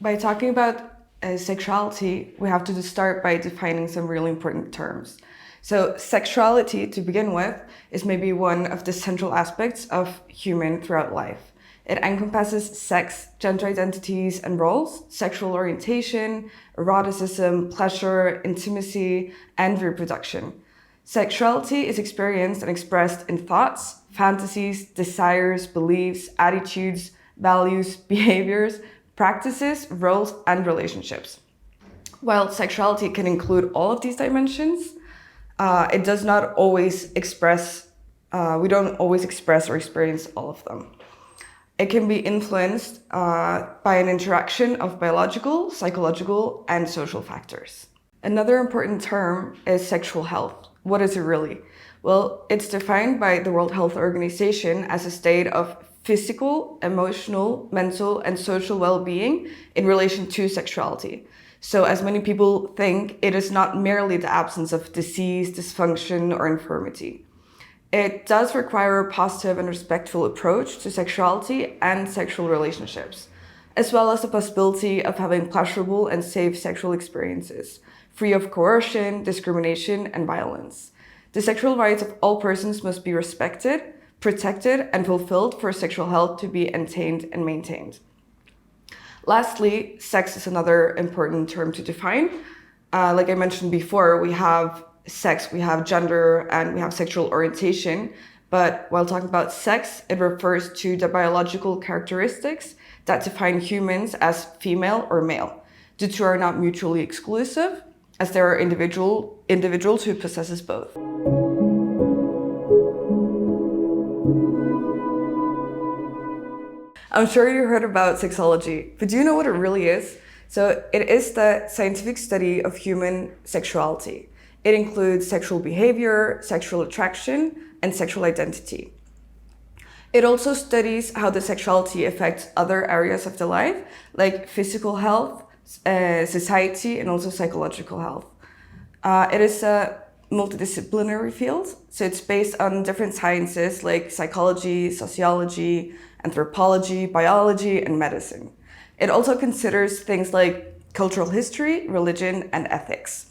By talking about sexuality, we have to start by defining some really important terms. So, sexuality, to begin with, is maybe one of the central aspects of human throughout life. It encompasses sex, gender identities and roles, sexual orientation, eroticism, pleasure, intimacy, and reproduction. Sexuality is experienced and expressed in thoughts, fantasies, desires, beliefs, attitudes, values, behaviors, practices, roles, and relationships. While sexuality can include all of these dimensions, it does not always express, we don't always express or experience all of them. It can be influenced by an interaction of biological, psychological, and social factors. Another important term is sexual health. What is it really? Well, it's defined by the World Health Organization as a state of physical, emotional, mental, and social well-being in relation to sexuality. So, as many people think, it is not merely the absence of disease, dysfunction, or infirmity. It does require a positive and respectful approach to sexuality and sexual relationships, as well as the possibility of having pleasurable and safe sexual experiences, free of coercion, discrimination, and violence. The sexual rights of all persons must be respected, protected, and fulfilled for sexual health to be attained and maintained. Lastly, sex is another important term to define. Like I mentioned before, we have sex, we have gender, and we have sexual orientation. But while talking about sex, it refers to the biological characteristics that define humans as female or male. The two are not mutually exclusive, as there are individuals who possesses both. I'm sure you heard about sexology, but do you know what it really is? So it is the scientific study of human sexuality. It includes sexual behavior, sexual attraction, and sexual identity. It also studies how the sexuality affects other areas of the life, like physical health, society, and also psychological health. It is a multidisciplinary field, so it's based on different sciences like psychology, sociology, anthropology, biology, and medicine. It also considers things like cultural history, religion, and ethics.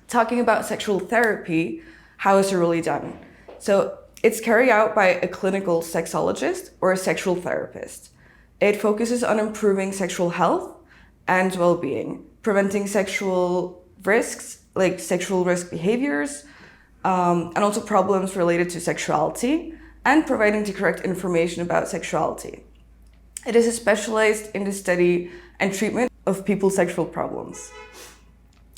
Talking about sexual therapy, how is it really done? So it's carried out by a clinical sexologist or a sexual therapist. It focuses on improving sexual health and well-being, preventing sexual risks like sexual risk behaviors, and also problems related to sexuality, and providing the correct information about sexuality. It is specialized in the study and treatment of people's sexual problems.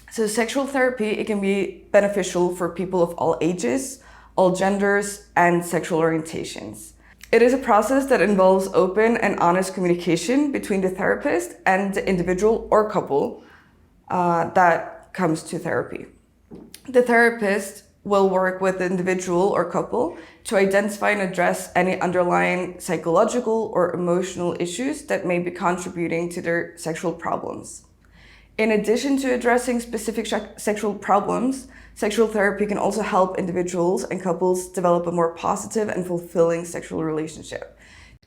So sexual therapy, it can be beneficial for people of all ages, all genders, and sexual orientations. It is a process that involves open and honest communication between the therapist and the individual or couple that comes to therapy. The therapist will work with the individual or couple to identify and address any underlying psychological or emotional issues that may be contributing to their sexual problems. In addition to addressing specific sexual problems, sexual therapy can also help individuals and couples develop a more positive and fulfilling sexual relationship.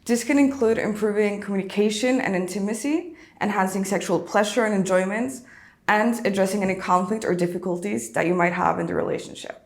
This can include improving communication and intimacy, enhancing sexual pleasure and enjoyment, and addressing any conflict or difficulties that you might have in the relationship.